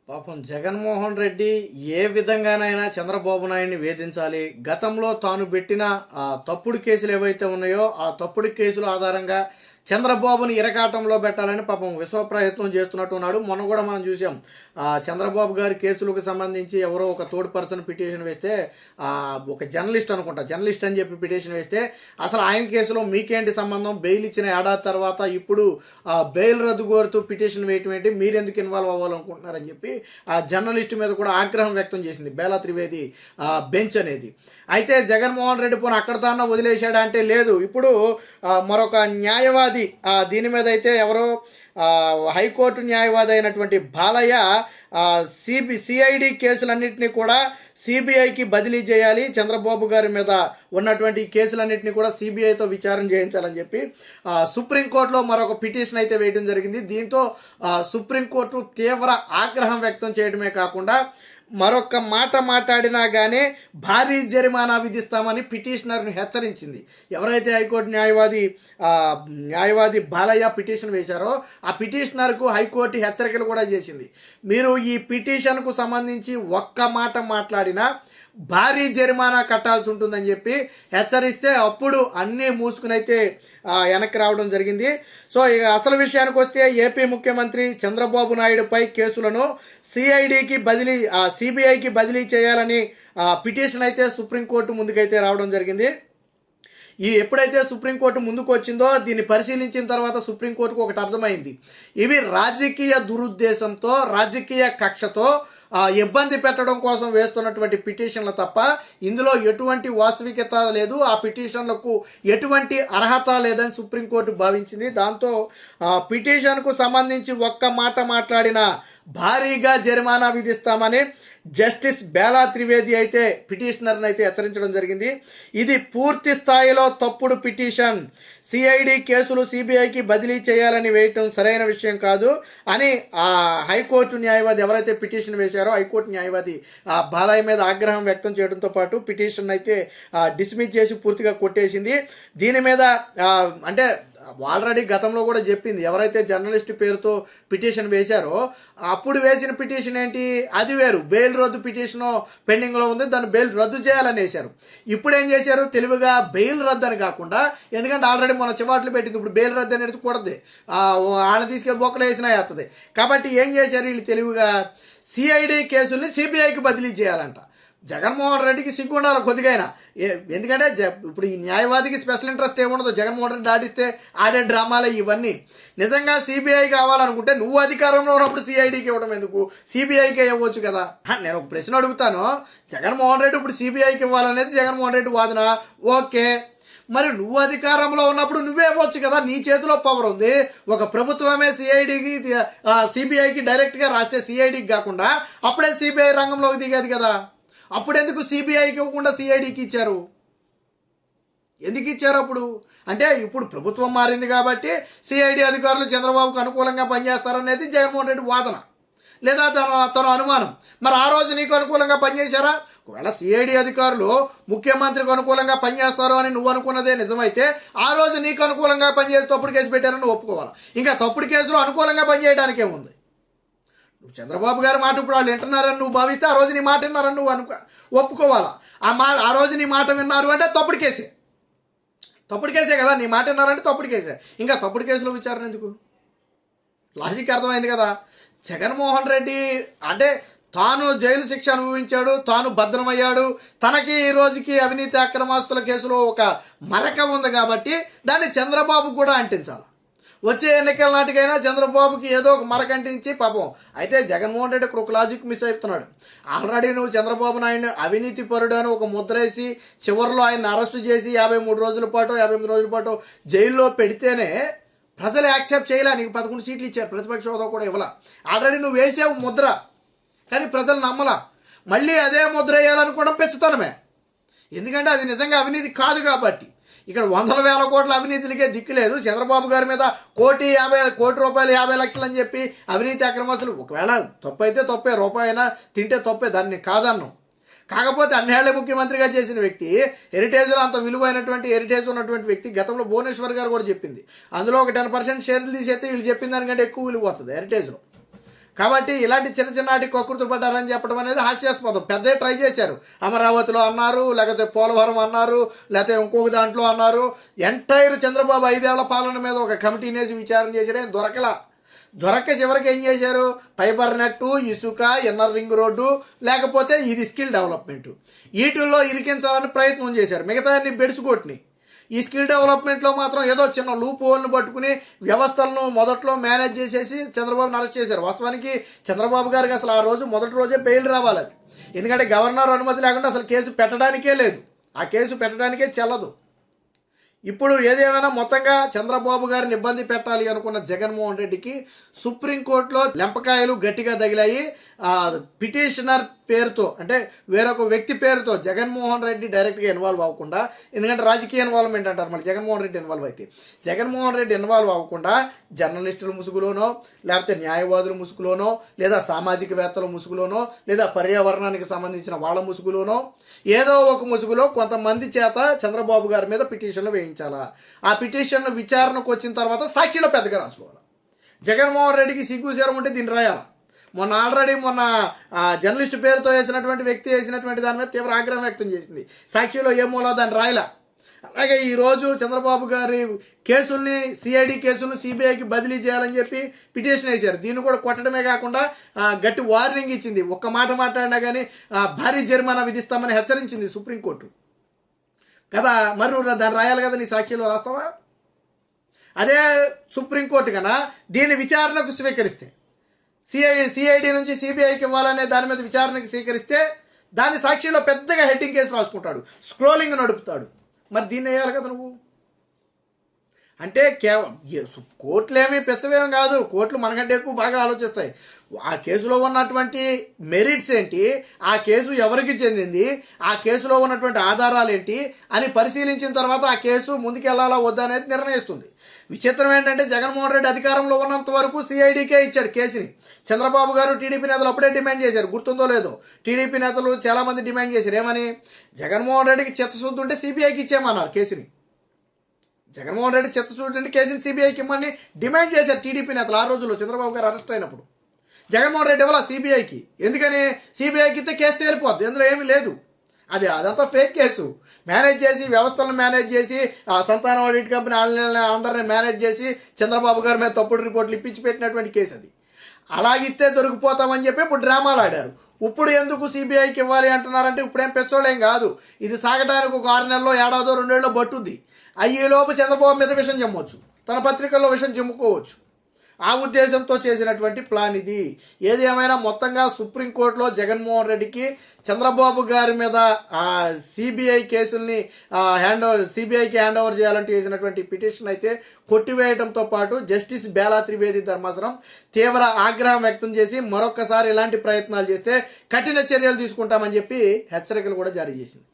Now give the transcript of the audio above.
పాపం జగన్మోహన్ రెడ్డి ఏ విధంగానైనా చంద్రబాబు నాయుడిని వేధించాలి. గతంలో తాను పెట్టిన తప్పుడు కేసులు ఏవైతే ఉన్నాయో ఆ తప్పుడు కేసుల ఆధారంగా చంద్రబాబుని ఇరకాటంలో పెట్టాలని పాపం విశ్వ ప్రయత్నం చేస్తున్నట్టున్నాడు. మొన్న కూడా మనం చూసాం, చంద్రబాబు గారి కేసులకు సంబంధించి ఎవరో ఒక థర్డ్ పర్సన్ పిటిషన్ వేస్తే, ఒక జర్నలిస్ట్ అనుకుంటా, జర్నలిస్ట్ అని చెప్పి పిటిషన్ వేస్తే అసలు ఆయన కేసులో మీకేంటి సంబంధం, బెయిల్ ఇచ్చిన ఏడాది తర్వాత ఇప్పుడు బెయిల్ రద్దు కోరుతూ పిటిషన్ వేయటం ఏంటి, మీరెందుకు ఇన్వాల్వ్ అవ్వాలనుకుంటున్నారని చెప్పి ఆ జర్నలిస్ట్ మీద కూడా ఆగ్రహం వ్యక్తం చేసింది బేలా త్రివేది బెంచ్ అనేది. అయితే జగన్మోహన్ రెడ్డి పోనీ అక్కడ దాన్న వదిలేశాడా అంటే లేదు. ఇప్పుడు మరొక న్యాయవాది దీని మీద అయితే ఎవరో హైకోర్టు న్యాయవాది అయినటువంటి బాలయ్య సిఐడి కేసులన్నింటినీ కూడా సిబిఐకి బదిలీ చేయాలి, చంద్రబాబు గారి మీద ఉన్నటువంటి కేసులన్నింటినీ కూడా సిబిఐతో విచారణ చేయించాలని చెప్పి సుప్రీంకోర్టులో మరొక పిటిషన్ అయితే వేయడం జరిగింది. దీంతో సుప్రీంకోర్టు తీవ్ర ఆగ్రహం వ్యక్తం చేయడమే కాకుండా మరొక మాట మాట్లాడినా కానీ భారీ జరిమానా విధిస్తామని పిటిషనర్ని హెచ్చరించింది. ఎవరైతే హైకోర్టు న్యాయవాది బాలయ్య పిటిషన్ వేశారో ఆ పిటిషనర్కు హైకోర్టు హెచ్చరికలు కూడా చేసింది. మీరు ఈ పిటిషన్కు సంబంధించి ఒక్క మాట మాట్లాడినా భారీ జరిమానా కట్టాల్సి ఉంటుందని చెప్పి హెచ్చరిస్తే అప్పుడు అన్నీ మూసుకుని అయితే వెనక్కి రావడం జరిగింది. సో ఇక అసలు విషయానికి వస్తే ఏపీ ముఖ్యమంత్రి చంద్రబాబు నాయుడుపై కేసులను సిబిఐకి బదిలీ చేయాలని పిటిషన్ అయితే సుప్రీంకోర్టు ముందుకైతే రావడం జరిగింది. ఎప్పుడైతే సుప్రీంకోర్టు ముందుకు వచ్చిందో దీన్ని పరిశీలించిన తర్వాత సుప్రీంకోర్టుకు ఒకటి అర్థమైంది, ఇవి రాజకీయ దురుద్దేశంతో రాజకీయ కక్షతో ఇబ్బంది పెట్టడం కోసం వేస్తున్నటువంటి పిటిషన్లు తప్ప ఇందులో ఎటువంటి వాస్తవికత లేదు, ఆ పిటిషన్లకు ఎటువంటి అర్హత లేదని సుప్రీంకోర్టు భావించింది. దాంతో పిటిషన్కు సంబంధించి ఒక్క మాట మాట్లాడిన భారీగా జరిమానా విధిస్తామని జస్టిస్ బేలా త్రివేది అయితే పిటిషనర్ని అయితే హెచ్చరించడం జరిగింది. ఇది పూర్తి స్థాయిలో తప్పుడు పిటిషన్, సిఐడి కేసులు సిబిఐకి బదిలీ చేయాలని వేయటం సరైన విషయం కాదు అని హైకోర్టు న్యాయవాది ఎవరైతే పిటిషన్ వేశారో హైకోర్టు న్యాయవాది బాలయ్య మీద ఆగ్రహం వ్యక్తం చేయడంతో పాటు పిటిషన్ అయితే డిస్మిస్ చేసి పూర్తిగా కొట్టేసింది. దీని మీద అంటే ఆల్రెడీ గతంలో కూడా చెప్పింది, ఎవరైతే జర్నలిస్ట్ పేరుతో పిటిషన్ వేశారో అప్పుడు వేసిన పిటిషన్ ఏంటి, అది వేరు, బెయిల్ రద్దు పిటిషను పెండింగ్లో ఉంది, దాన్ని బెయిల్ రద్దు చేయాలని వేశారు. ఇప్పుడు ఏం చేశారు, తెలివిగా బెయిల్ రద్దు అని కాకుండా, ఎందుకంటే ఆల్రెడీ మన చివాట్లు పెట్టింది, ఇప్పుడు బెయిల్ రద్దు అనేది కూడదు, వాళ్ళని తీసుకెళ్ళి బొక్కలు వేసినా వేస్తుంది. కాబట్టి ఏం చేశారు వీళ్ళు తెలివిగా, సిఐడి కేసుల్ని సిబిఐకి బదిలీ చేయాలంట. జగన్మోహన్ రెడ్డికి సిగ్గు ఉండాలి కొద్దిగైనా, ఎందుకంటే ఇప్పుడు ఈ న్యాయవాదికి స్పెషల్ ఇంట్రెస్ట్ ఏముండదు, జగన్మోహన్ రెడ్డి దాటిస్తే ఆడే డ్రామాలే ఇవన్నీ. నిజంగా సిబిఐ కావాలనుకుంటే నువ్వు అధికారంలో ఉన్నప్పుడు సిఐడికి ఇవ్వడం ఎందుకు, సిబిఐకి ఇవ్వచ్చు కదా. నేను ఒక ప్రశ్న అడుగుతాను, జగన్మోహన్ రెడ్డి ఇప్పుడు సిబిఐకి ఇవ్వాలనేది జగన్మోహన్ రెడ్డి వాదన, ఓకే, మరి నువ్వు అధికారంలో ఉన్నప్పుడు నువ్వే ఇవ్వచ్చు కదా, నీ చేతిలో పవర్ ఉంది. ఒక ప్రభుత్వమే సిబిఐకి డైరెక్ట్గా రాస్తే సిఐడికి కాకుండా అప్పుడే సిబిఐ రంగంలోకి దిగేది కదా. అప్పుడెందుకు సిబిఐకి ఇవ్వకుండా సిఐడికి ఇచ్చారు, ఎందుకు ఇచ్చారు అప్పుడు? అంటే ఇప్పుడు ప్రభుత్వం మారింది కాబట్టి సిఐడి అధికారులు చంద్రబాబుకు అనుకూలంగా పనిచేస్తారనేది జగన్మోహన్ రెడ్డి వాదన, లేదా తన అనుమానం. మరి ఆ రోజు నీకు అనుకూలంగా పనిచేశారా? ఒకవేళ సిఐడి అధికారులు ముఖ్యమంత్రికి అనుకూలంగా పనిచేస్తారు అని నువ్వు అనుకున్నదే నిజమైతే ఆ రోజు నీకు అనుకూలంగా పనిచేసి తప్పుడు కేసు పెట్టారని నువ్వు ఒప్పుకోవాలి. ఇంకా తప్పుడు కేసులు అనుకూలంగా పనిచేయడానికి ఏముంది? నువ్వు చంద్రబాబు గారి మాట ఇప్పుడు వాళ్ళు వింటున్నారని నువ్వు భావిస్తే ఆ రోజు నీ మాట విన్నారని నువ్వు ఒప్పుకోవాలా. ఆ రోజు నీ మాట విన్నారు అంటే తప్పుడు కేసే కదా, నీ మాట విన్నారంటే తప్పుడు కేసే. ఇంకా తప్పుడు కేసులో విచారణ ఎందుకు? లాజిక్ అర్థమైంది కదా. జగన్మోహన్ రెడ్డి అంటే తాను జైలు శిక్ష అనుభవించాడు, తాను భద్రమయ్యాడు, తనకి ఈ రోజుకి అవినీతి అక్రమాస్తుల కేసులో ఒక మరక ఉంది కాబట్టి దాన్ని చంద్రబాబు కూడా అంటించాలి. వచ్చే ఎన్నికల నాటికైనా చంద్రబాబుకి ఏదో ఒక మరకంటించి పాపం. అయితే జగన్మోహన్ రెడ్డి ఇక్కడ ఒక లాజిక్ మిస్ అవుతున్నాడు. ఆల్రెడీ నువ్వు చంద్రబాబు నాయుడు అవినీతి పరుడు అని ఒక ముద్రేసి చివరిలో ఆయన అరెస్టు చేసి 53 రోజుల పాటు 58 రోజుల పాటు జైల్లో పెడితేనే ప్రజలు యాక్సెప్ట్ చేయలే. నీకు 11 సీట్లు ఇచ్చారు, ప్రతిపక్ష హోదా కూడా ఇవ్వాల. ఆల్రెడీ నువ్వు వేసావు ముద్ర, కానీ ప్రజలు నమ్మలా. మళ్ళీ అదే ముద్ర వేయాలనుకోవడం పెంచుతానమే, ఎందుకంటే అది నిజంగా అవినీతి కాదు కాబట్టి. ఇక్కడ 100,000 కోట్ల అవినీతిలకే దిక్కు లేదు. చంద్రబాబు గారి మీద కోటి రూపాయలు 50 లక్షలు అని చెప్పి అవినీతి అక్రమాస్తులు, ఒకవేళ తప్పు అయితే తప్పే, రూపాయి అయినా తింటే తప్పే, దాన్ని కాదన్నాం. కాకపోతే అన్నేళ్ల ముఖ్యమంత్రిగా చేసిన వ్యక్తి, హెరిటేజ్లో అంత విలువైనటువంటి హెరిటేజ్ ఉన్నటువంటి వ్యక్తి, గతంలో భువనేశ్వర్ గారు కూడా చెప్పింది, అందులో ఒక 10% షేర్లు తీసేస్తే వీళ్ళు చెప్పిన దానికంటే ఎక్కువ విలువ వస్తుంది హెరిటేజ్లో. కాబట్టి ఇలాంటి చిన్న చిన్నటి కకృతి పడ్డారని చెప్పడం అనేది హాస్యాస్పదం. పెద్దే ట్రై చేశారు, అమరావతిలో అన్నారు, లేకపోతే పోలవరం అన్నారు, లేకపోతే ఇంకొక దాంట్లో అన్నారు. ఎంటైర్ చంద్రబాబు 5 ఏళ్ల పాలన మీద ఒక కమిటీని వేసి విచారణ చేశారు, ఏం దొరక్క చివరికి ఏం చేశారు, ఫైబర్ నెట్, ఇసుక, ఇన్నర్ రింగ్ రోడ్డు, లేకపోతే ఇది స్కిల్ డెవలప్మెంట్, వీటిల్లో ఇరికించాలని ప్రయత్నం చేశారు. మిగతా అన్ని బెడ్స్ కొట్టినాయి. ఈ స్కిల్ డెవలప్మెంట్లో మాత్రం ఏదో చిన్న లూప్ హోల్ని పట్టుకుని వ్యవస్థలను మొదట్లో మేనేజ్ చేసేసి చంద్రబాబుని అరెస్ట్ చేశారు. వాస్తవానికి చంద్రబాబు గారికి అసలు ఆ రోజు మొదటి రోజే బెయిల్ రావాలి అది. ఎందుకంటే గవర్నర్ అనుమతి లేకుండా అసలు కేసు పెట్టడానికే లేదు, ఆ కేసు పెట్టడానికే చెల్లదు. ఇప్పుడు ఏదేమైనా మొత్తంగా చంద్రబాబు గారిని ఇబ్బంది పెట్టాలి అనుకున్న జగన్మోహన్ రెడ్డికి సుప్రీంకోర్టులో లెంపకాయలు గట్టిగా తగిలాయి. పిటిషనర్ పేరుతో, అంటే వేరొక వ్యక్తి పేరుతో జగన్మోహన్ రెడ్డి డైరెక్ట్గా ఇన్వాల్వ్ అవ్వకుండా, ఎందుకంటే రాజకీయ ఇన్వాల్వ్మెంట్ అంటారు మళ్ళీ జగన్మోహన్ రెడ్డి ఇన్వాల్వ్ అయితే, జగన్మోహన్ రెడ్డి ఇన్వాల్వ్ అవ్వకుండా జర్నలిస్టుల ముసుగులోనో, లేకపోతే న్యాయవాదుల ముసుగులోనో, లేదా సామాజికవేత్తల ముసుగులోనో, లేదా పర్యావరణానికి సంబంధించిన వాళ్ళ ముసుగులోనో, ఏదో ఒక ముసుగులో కొంతమంది చేత చంద్రబాబు గారి మీద పిటిషన్లు వేయించాలా. ఆ పిటిషన్లు విచారణకు వచ్చిన తర్వాత సాక్షిలో పెద్దగా రాసుకోవాలి. జగన్మోహన్ రెడ్డికి సిగ్గు శరం ఉంటే దీన్ని రాయాలి. మొన్న జర్నలిస్ట్ పేరుతో వేసినటువంటి వ్యక్తి వేసినటువంటి దాని మీద తీవ్ర ఆగ్రహం వ్యక్తం చేసింది. సాక్షిలో ఏమోలా దాన్ని రాయలా. అలాగే ఈరోజు చంద్రబాబు గారి కేసుల్ని, సిఐడి కేసులను సిబిఐకి బదిలీ చేయాలని చెప్పి పిటిషన్ వేశారు. దీన్ని కూడా కొట్టడమే కాకుండా గట్టి వార్నింగ్ ఇచ్చింది. ఒక్క మాట మాట్లాడినా కానీ భారీ జరిమానా విధిస్తామని హెచ్చరించింది సుప్రీంకోర్టు కదా. మరి నువ్వు దాన్ని రాయాలి కదా, నీ సాక్షిలో రాస్తావా? అదే సుప్రీంకోర్టు కన్నా దీన్ని విచారణకు స్వీకరిస్తే, సిఐడి నుంచి సిబిఐకి ఇవ్వాలనే దాని మీద విచారణకు స్వీకరిస్తే దాని సాక్షిలో పెద్దగా హెడ్డింగ్ కేసు రాసుకుంటాడు, స్క్రోలింగ్ నడుపుతాడు. మరి దీన్ని వేయాలి కదా నువ్వు. అంటే కోర్టులేమీ పెచ్చవేమీ కాదు, కోర్టులు మనకంటే ఎక్కువ బాగా ఆలోచిస్తాయి. ఆ కేసులో ఉన్నటువంటి మెరిట్స్ ఏంటి, ఆ కేసు ఎవరికి చెందింది, ఆ కేసులో ఉన్నటువంటి ఆధారాలు ఏంటి అని పరిశీలించిన తర్వాత ఆ కేసు ముందుకెళ్లాలా వద్దా అనేది నిర్ణయిస్తుంది. విచిత్రం ఏంటంటే జగన్మోహన్ రెడ్డి అధికారంలో ఉన్నంత వరకు సిఐడికే ఇచ్చాడు కేసుని. చంద్రబాబు గారు టీడీపీ నేతలు అప్పుడే డిమాండ్ చేశారు, గుర్తుందో లేదో. టీడీపీ నేతలు చాలామంది డిమాండ్ చేశారు, ఏమని, జగన్మోహన్ రెడ్డికి చిత్తశుద్ధి ఉంటే సిబిఐకి ఇచ్చేయమన్నారు కేసుని. జగన్మోహన్ రెడ్డి చిత్తశుద్ధి ఉంటే కేసుని సిబిఐకి ఇమ్మని డిమాండ్ చేశారు టీడీపీ నేతలు ఆ రోజుల్లో చంద్రబాబు గారు అరెస్ట్ అయినప్పుడు. జగన్మోహన్ రెడ్డి ఇవ్వాల సిబిఐకి, ఎందుకని సిబిఐకి ఇస్తే కేసు తేలిపోద్ది, అందులో ఏమీ లేదు. అదంతా ఫేక్ కేసు. మేనేజ్ చేసి, వ్యవస్థలను మేనేజ్ చేసి, ఆ సంతానం ఆడిట్ కంపెనీ అందరినీ మేనేజ్ చేసి చంద్రబాబు గారి మీద తప్పుడు రిపోర్ట్లు ఇప్పించి పెట్టినటువంటి కేసు అది. అలాగిస్తే దొరికిపోతామని చెప్పి ఇప్పుడు డ్రామాలు ఆడారు. ఇప్పుడు ఎందుకు సిబిఐకి ఇవ్వాలి అంటున్నారంటే ఇప్పుడేం పెచ్చోళ్ళేం కాదు. ఇది సాగడానికి ఒక 6 నెలలో, ఏడాదో 2 ఏళ్ళలో పట్టుద్ది. అయ్యేలోపు చంద్రబాబు మీద విషం జమ్మవచ్చు, తన పత్రికల్లో విషం జమ్ముకోవచ్చు. ఆ ఉద్దేశంతో చేసినటువంటి ప్లాన్ ఇది. ఏది ఏమైనా మొత్తంగా సుప్రీంకోర్టులో జగన్మోహన్ రెడ్డికి చంద్రబాబు గారి మీద సిబిఐ కేసుల్ని సిబిఐకి హ్యాండ్ ఓవర్ చేయాలంటే చేసినటువంటి పిటిషన్ అయితే కొట్టివేయడంతో పాటు జస్టిస్ బేలా త్రివేది ధర్మాసనం తీవ్ర ఆగ్రహం వ్యక్తం చేసి మరొకసారి ఇలాంటి ప్రయత్నాలు చేస్తే కఠిన చర్యలు తీసుకుంటామని చెప్పి హెచ్చరికలు కూడా జారీ చేసింది.